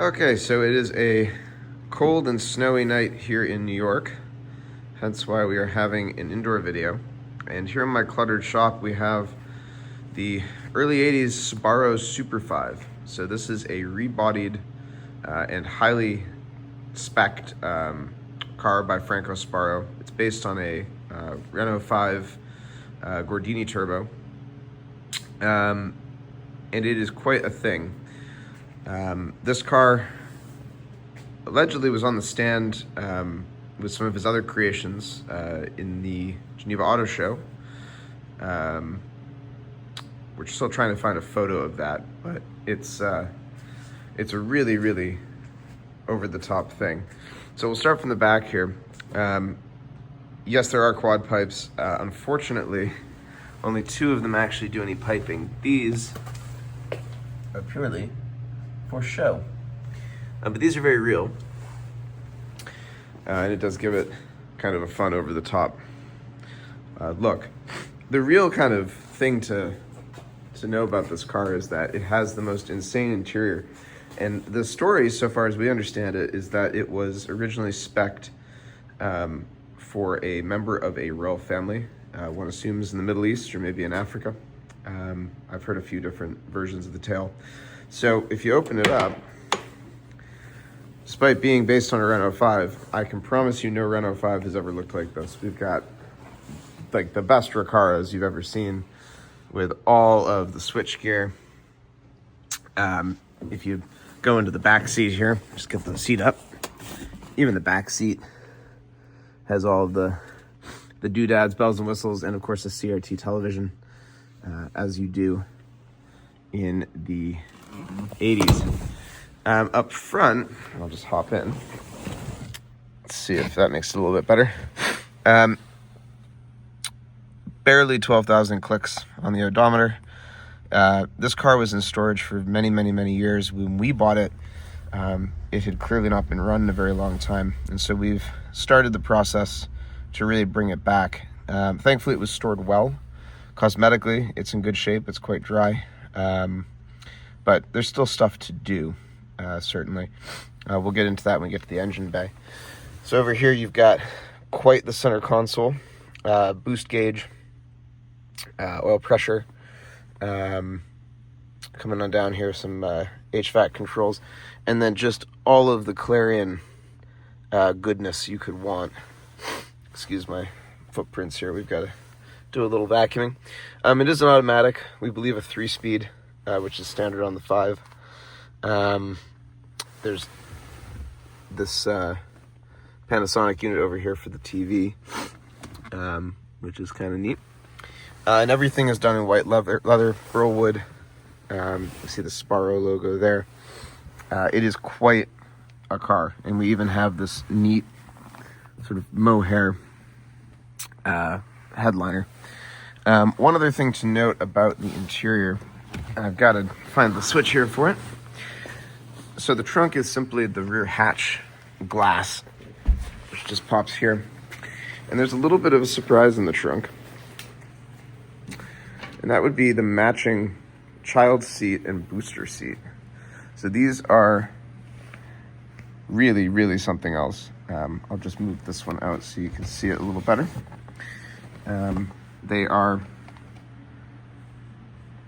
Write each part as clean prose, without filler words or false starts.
Okay, so it is a cold and snowy night here in New York, hence why we are having an indoor video. And here in my cluttered shop, we have the early 80s Sbarro Super 5. So this is a rebodied and highly spec'd car by Franco Sbarro. It's based on a Renault 5 Gordini Turbo. And it is quite a thing. This car allegedly was on the stand with some of his other creations in the Geneva Auto Show. We're still trying to find a photo of that, but it's a really, really over-the-top thing. So we'll start from the back here. Yes, there are quad pipes. Unfortunately, only 2 of them actually do any piping. These are purely for show. But these are very real. And it does give it kind of a fun over-the-top look. The real kind of thing to know about this car is that it has the most insane interior. And the story, so far as we understand it, is that it was originally spec'd for a member of a royal family. One assumes in the Middle East or maybe in Africa. I've heard a few different versions of the tale. So if you open it up, despite being based on a Renault 5, I can promise you no Renault 5 has ever looked like this. We've got like the best Recaras you've ever seen with all of the switchgear. If you go into the back seat here, just get the seat up. Even the back seat has all of the doodads, bells and whistles, and of course a CRT television, as you do in the 80s. Up front, I'll just hop in. Let's see if that makes it a little bit better. Barely 12,000 clicks on the odometer. This car was in storage for many, many, many years. When we bought it, it had clearly not been run in a very long time. And so we've started the process to really bring it back. Thankfully, it was stored well. Cosmetically, it's in good shape. It's quite dry. But there's still stuff to do, certainly. We'll get into that when we get to the engine bay. So over here, you've got quite the center console, boost gauge, oil pressure. Coming on down here, some HVAC controls, and then just all of the Clarion goodness you could want. Excuse my footprints here. We've got to do a little vacuuming. It is an automatic. We believe a 3-speed, which is standard on the 5. There's this Panasonic unit over here for the TV, which is kind of neat. And everything is done in white leather, burl wood. You see the Sbarro logo there. It is quite a car, and we even have this neat sort of mohair headliner. One other thing to note about the interior, I've got to find the switch here for it. So the trunk is simply the rear hatch glass, which just pops here. And there's a little bit of a surprise in the trunk. And that would be the matching child seat and booster seat. So these are really, really something else. I'll just move this one out so you can see it a little better. They are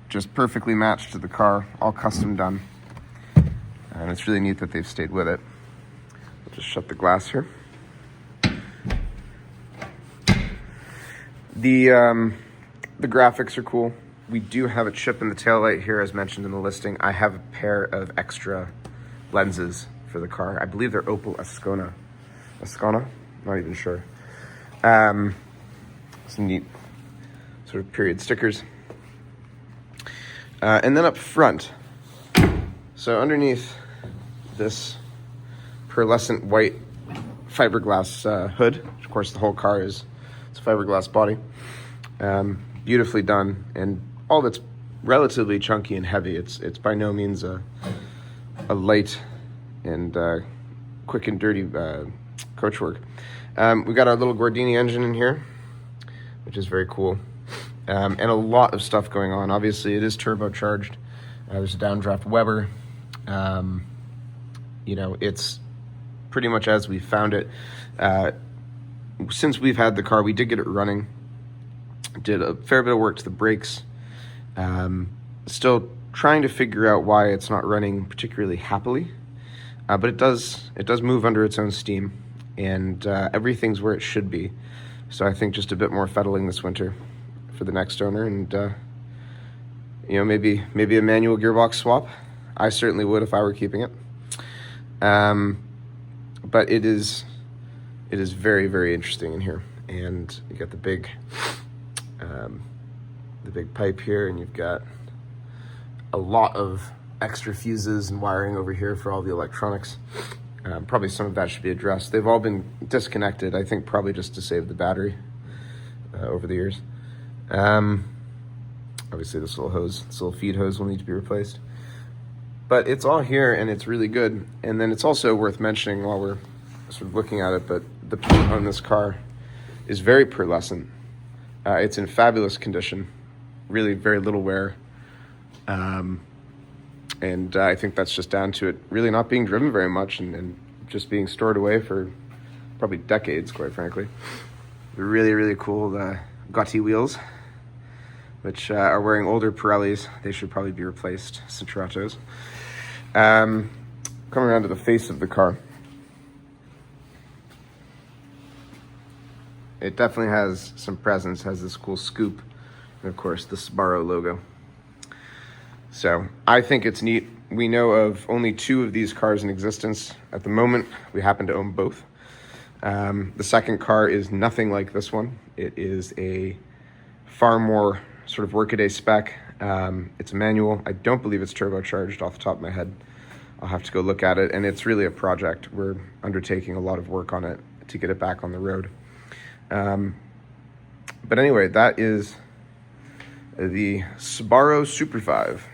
just perfectly matched to the car, all custom done. And it's really neat that they've stayed with it. I'll just shut the glass here. The graphics are cool. We do have a chip in the taillight here, as mentioned in the listing. I have a pair of extra lenses for the car. I believe they're Opel Ascona. Ascona? Not even sure. Some neat sort of period stickers. And then up front, so underneath this pearlescent white fiberglass hood, which of course the whole car is, it's a fiberglass body. Beautifully done, and all of it's relatively chunky and heavy. It's by no means a light and quick and dirty coachwork. We've got our little Gordini engine in here, which is very cool, and a lot of stuff going on. Obviously, it is turbocharged. There's a downdraft Weber, You know, it's pretty much as we found it. Since we've had the car, we did get it running. Did a fair bit of work to the brakes. Still trying to figure out why it's not running particularly happily, but it does move under its own steam, and everything's where it should be. So I think just a bit more fettling this winter for the next owner, and you know, maybe a manual gearbox swap. I certainly would if I were keeping it. But it is very, very interesting in here, and you got the big pipe here, and you've got a lot of extra fuses and wiring over here for all the electronics. Probably some of that should be addressed. They've all been disconnected, I think, probably just to save the battery over the years. Obviously this little feed hose will need to be replaced. But it's all here, and it's really good. And then it's also worth mentioning while we're sort of looking at it, but the paint on this car is very pearlescent. It's in fabulous condition, really very little wear. And I think that's just down to it really not being driven very much and just being stored away for probably decades, quite frankly. The really, really cool Gotti wheels, which are wearing older Pirellis. They should probably be replaced, Cinturatos. Coming around to the face of the car. It definitely has some presence, has this cool scoop, and of course the Sbarro logo. So I think it's neat. We know of only 2 of these cars in existence at the moment. We happen to own both. The second car is nothing like this one. It is a far more sort of workaday spec. It's a manual. I don't believe it's turbocharged off the top of my head. I'll have to go look at it, and it's really a project. We're undertaking a lot of work on it to get it back on the road. But anyway, that is the Sbarro Super 5.